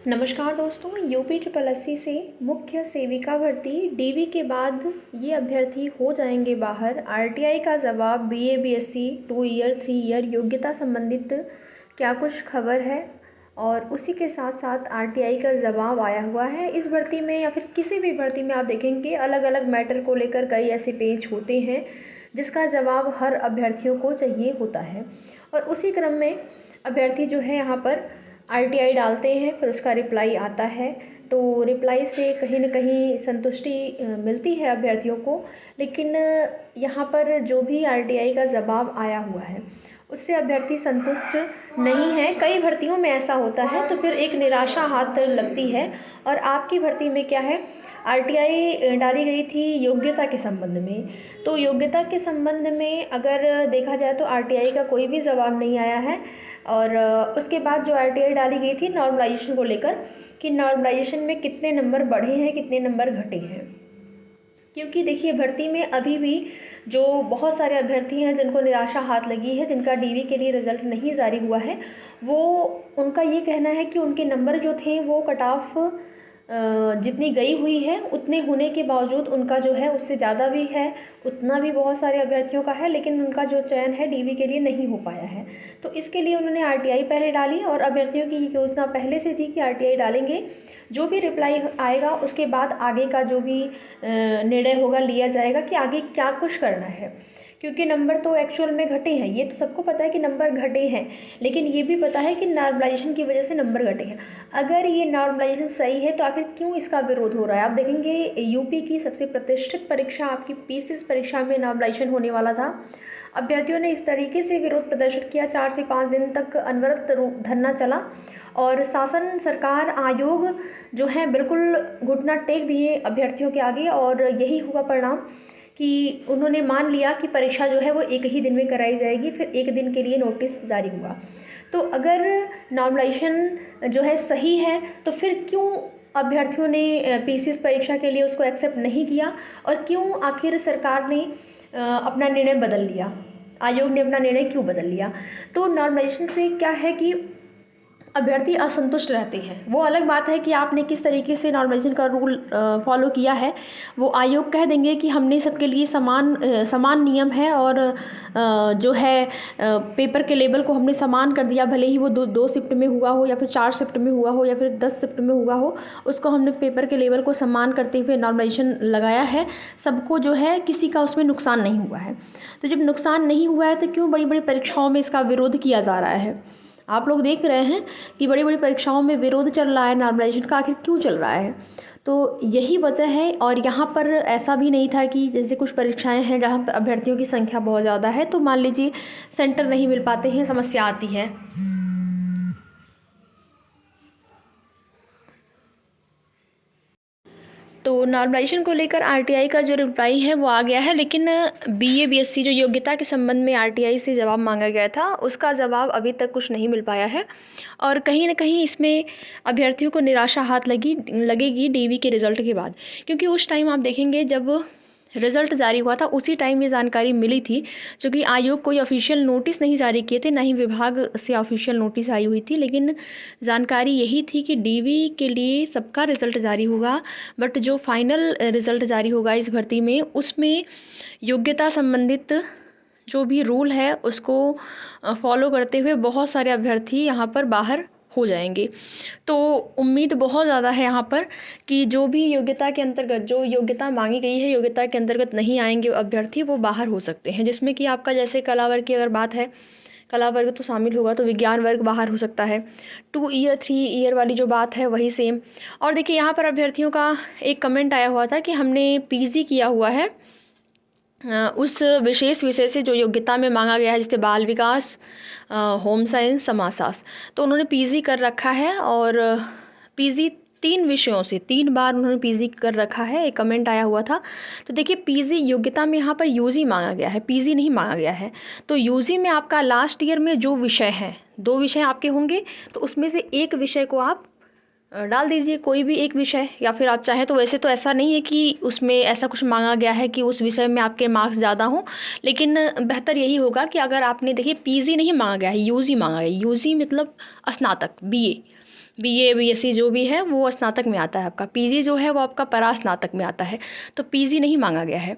नमस्कार दोस्तों, UP triple SC से मुख्य सेविका भर्ती डीवी के बाद ये अभ्यर्थी हो जाएंगे बाहर। आरटीआई का जवाब बीए बीएससी 2 ईयर 3 ईयर योग्यता संबंधित क्या कुछ खबर है, और उसी के साथ साथ आरटीआई का जवाब आया हुआ है। इस भर्ती में या फिर किसी भी भर्ती में आप देखेंगे अलग अलग मैटर को लेकर कई ऐसे पेज होते हैं जिसका जवाब हर अभ्यर्थियों को चाहिए होता है, और उसी क्रम में अभ्यर्थी जो है यहाँ पर आरटीआई डालते हैं, फिर उसका रिप्लाई आता है। तो रिप्लाई से कहीं न कहीं संतुष्टि मिलती है अभ्यर्थियों को, लेकिन यहाँ पर जो भी आरटीआई का जवाब आया हुआ है उससे अभ्यर्थी संतुष्ट नहीं है। कई भर्तियों में ऐसा होता है तो फिर एक निराशा हाथ लगती है। और आपकी भर्ती में क्या है, आरटीआई डाली गई थी योग्यता के संबंध में, तो योग्यता के संबंध में अगर देखा जाए तो आरटीआई का कोई भी जवाब नहीं आया है। और उसके बाद जो आरटीआई डाली गई थी नॉर्मलाइजेशन को लेकर कि नॉर्मलाइजेशन में कितने नंबर बढ़े हैं, कितने नंबर घटे हैं, क्योंकि देखिए भर्ती में अभी भी जो बहुत सारे अभ्यर्थी हैं जिनको निराशा हाथ लगी है, जिनका डीवी के लिए रिज़ल्ट नहीं जारी हुआ है, वो उनका ये कहना है कि उनके नंबर जो थे वो कट ऑफ जितनी गई हुई है उतने होने के बावजूद उनका जो है उससे ज़्यादा भी है, उतना भी बहुत सारे अभ्यर्थियों का है, लेकिन उनका जो चयन है डीवी के लिए नहीं हो पाया है। तो इसके लिए उन्होंने आरटीआई पहले डाली, और अभ्यर्थियों की योजना पहले से थी कि आरटीआई डालेंगे। जो भी रिप्लाई आएगा उसके बाद आगे का जो भी निर्णय होगा लिया जाएगा कि आगे क्या कुछ करना है, क्योंकि नंबर तो एक्चुअल में घटे हैं, ये तो सबको पता है कि नंबर घटे हैं, लेकिन ये भी पता है कि नॉर्मलाइजेशन की वजह से नंबर घटे हैं। अगर ये नॉर्मलाइजेशन सही है तो आखिर क्यों इसका विरोध हो रहा है। आप देखेंगे यूपी की सबसे प्रतिष्ठित परीक्षा आपकी पीसीएस परीक्षा में नॉर्मलाइजेशन होने वाला था, अभ्यर्थियों ने इस तरीके से विरोध प्रदर्शन किया, 4 से 5 दिन तक अनवरत धरना चला, और शासन सरकार आयोग जो है बिल्कुल घुटना टेक दिए अभ्यर्थियों के आगे, और यही हुआ परिणाम कि उन्होंने मान लिया कि परीक्षा जो है वो एक ही दिन में कराई जाएगी। फिर एक दिन के लिए नोटिस जारी हुआ। तो अगर नॉर्मलाइजेशन जो है सही है तो फिर क्यों अभ्यर्थियों ने पीसीएस परीक्षा के लिए उसको एक्सेप्ट नहीं किया, और क्यों आखिर सरकार ने अपना निर्णय बदल लिया, आयोग ने अपना निर्णय क्यों बदल लिया। तो नॉर्मलाइजेशन से क्या है कि अभ्यर्थी असंतुष्ट रहते हैं। वो अलग बात है कि आपने किस तरीके से नॉर्मलाइजेशन का रूल फॉलो किया है, वो आयोग कह देंगे कि हमने सबके लिए समान नियम है, और जो है पेपर के लेवल को हमने समान कर दिया, भले ही वो दो शिफ्ट में हुआ हो या फिर 4 शिफ्ट में हुआ हो या फिर 10 शिफ्ट में हुआ हो, उसको हमने पेपर के लेवल को समान करते हुए नॉर्मलाइजेशन लगाया है। सबको जो है किसी का उसमें नुकसान नहीं हुआ है। तो जब नुकसान नहीं हुआ है तो क्यों बड़ी बड़ी परीक्षाओं में इसका विरोध किया जा रहा है। आप लोग देख रहे हैं कि बड़ी बड़ी परीक्षाओं में विरोध चल रहा है नॉर्मलाइजेशन का, आखिर क्यों चल रहा है। तो यही वजह है। और यहाँ पर ऐसा भी नहीं था कि जैसे कुछ परीक्षाएं हैं जहाँ पर अभ्यर्थियों की संख्या बहुत ज़्यादा है तो मान लीजिए सेंटर नहीं मिल पाते हैं, समस्या आती है। तो नॉर्मलाइजेशन को लेकर आरटीआई का जो रिप्लाई है वो आ गया है, लेकिन बीए बीएससी जो योग्यता के संबंध में आरटीआई से जवाब मांगा गया था उसका जवाब अभी तक कुछ नहीं मिल पाया है, और कहीं ना कहीं इसमें अभ्यर्थियों को निराशा हाथ लगेगी डीवी के रिज़ल्ट के बाद, क्योंकि उस टाइम आप देखेंगे जब रिज़ल्ट जारी हुआ था उसी टाइम ये जानकारी मिली थी, क्योंकि आयोग कोई ऑफिशियल नोटिस नहीं जारी किए थे, ना ही विभाग से ऑफिशियल नोटिस आई हुई थी, लेकिन जानकारी यही थी कि डीवी के लिए सबका रिज़ल्ट जारी होगा, बट जो फाइनल रिज़ल्ट जारी होगा इस भर्ती में उसमें योग्यता संबंधित जो भी रूल है उसको फॉलो करते हुए बहुत सारे अभ्यर्थी यहाँ पर बाहर हो जाएंगे। तो उम्मीद बहुत ज़्यादा है यहाँ पर कि जो भी योग्यता के अंतर्गत जो योग्यता मांगी गई है योग्यता के अंतर्गत नहीं आएंगे अभ्यर्थी, वो बाहर हो सकते हैं, जिसमें कि आपका जैसे कला वर्ग की अगर बात है, कला वर्ग तो शामिल होगा, तो विज्ञान वर्ग बाहर हो सकता है। 2 ईयर 3 ईयर वाली जो बात है वही सेम। और देखिए यहाँ पर अभ्यर्थियों का एक कमेंट आया हुआ था कि हमने पीजी किया हुआ है उस विशेष विषय से जो योग्यता में मांगा गया है, जैसे बाल विकास, होम साइंस, समाजशास्त्र, तो उन्होंने पीजी कर रखा है, और पीजी 3 विषयों से 3 बार उन्होंने पीजी कर रखा है, एक कमेंट आया हुआ था। तो देखिए पीजी योग्यता में यहाँ पर यूजी मांगा गया है, पीजी नहीं मांगा गया है। तो यूजी में आपका लास्ट ईयर में जो विषय हैं, 2 विषय आपके होंगे, तो उसमें से एक विषय को आप डाल दीजिए, कोई भी एक विषय, या फिर आप चाहें तो वैसे तो ऐसा नहीं है कि उसमें ऐसा कुछ मांगा गया है कि उस विषय में आपके मार्क्स ज़्यादा हों, लेकिन बेहतर यही होगा कि अगर आपने देखिए पीजी नहीं मांगा गया है, यूजी मांगा गया है। यूजी मतलब स्नातक, बीए, बीए बीएससी जो भी है वो स्नातक में आता है आपका। पीजी जो है वो आपका परास्नातक में आता है, तो पीजी नहीं मांगा गया है।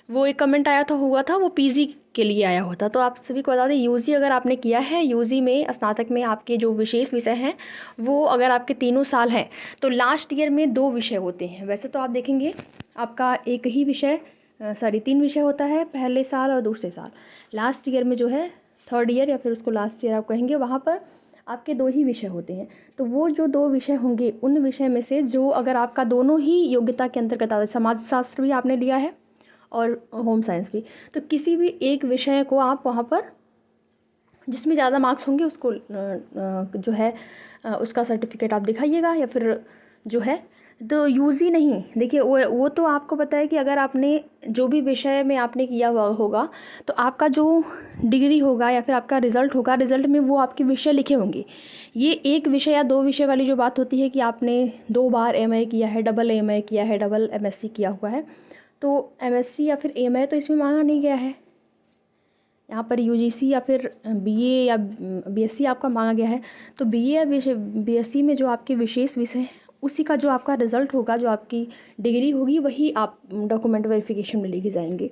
वो एक कमेंट आया तो हुआ था वो पीजी के लिए आया होता। तो आप सभी को बता दें, यूजी अगर आपने किया है, यूजी में स्नातक में आपके जो विशेष विषय हैं वो अगर आपके 3 साल हैं तो लास्ट ईयर में 2 विषय होते हैं। वैसे तो आप देखेंगे आपका एक ही विषय 3 विषय होता है, पहले साल और दूसरे साल। लास्ट ईयर में जो है थर्ड ईयर या फिर उसको लास्ट ईयर आप कहेंगे, वहाँ पर आपके 2 ही विषय होते हैं। तो वो जो 2 विषय होंगे उन विषय में से जो अगर आपका दोनों ही योग्यता के अंतर्गत आता है, समाजशास्त्र भी आपने लिया है और होम साइंस भी, तो किसी भी एक विषय को आप वहाँ पर जिसमें ज़्यादा मार्क्स होंगे उसको जो है उसका सर्टिफिकेट आप दिखाइएगा। या फिर जो है तो यूज़ ही नहीं, देखिए वो तो आपको पता है कि अगर आपने जो भी विषय में आपने किया हुआ होगा तो आपका जो डिग्री होगा या फिर आपका रिज़ल्ट होगा, रिज़ल्ट में वो आपके विषय लिखे होंगे। ये एक विषय या 2 विषय वाली जो बात होती है कि आपने 2 बार एमए किया है, डबल एमए किया है, डबल एमएससी किया हुआ है, तो एमएससी या फिर एमए तो इसमें मांगा नहीं गया है। यहाँ पर यूजीसी या फिर बीए या बीएससी आपका मांगा गया है। तो बीए या बीएससी में जो आपके विशेष विषय हैं उसी का जो आपका रिज़ल्ट होगा, जो आपकी डिग्री होगी, वही आप डॉक्यूमेंट वेरिफिकेशन में लेके जाएंगे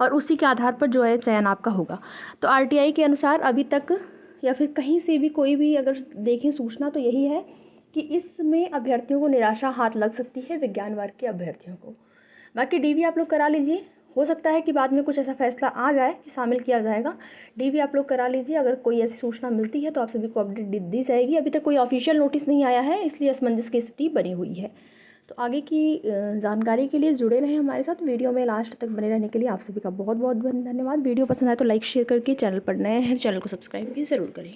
और उसी के आधार पर जो है चयन आपका होगा। तो आरटीआई के अनुसार अभी तक या फिर कहीं से भी कोई भी अगर देखें सूचना तो यही है कि इसमें अभ्यर्थियों को निराशा हाथ लग सकती है, विज्ञान वर्ग के अभ्यर्थियों को। बाकी डीवी आप लोग करा लीजिए, हो सकता है कि बाद में कुछ ऐसा फैसला आ जाए कि शामिल किया जाएगा। डीवी आप लोग करा लीजिए, अगर कोई ऐसी सूचना मिलती है तो आप सभी को अपडेट दी जाएगी। अभी तक कोई ऑफिशियल नोटिस नहीं आया है, इसलिए असमंजस की स्थिति बनी हुई है। तो आगे की जानकारी के लिए जुड़े रहें हमारे साथ, वीडियो में लास्ट तक बने रहने के लिए आप सभी का बहुत बहुत धन्यवाद। वीडियो पसंद आए तो लाइक शेयर करके, चैनल पर नए हैं चैनल को सब्सक्राइब भी ज़रूर करें।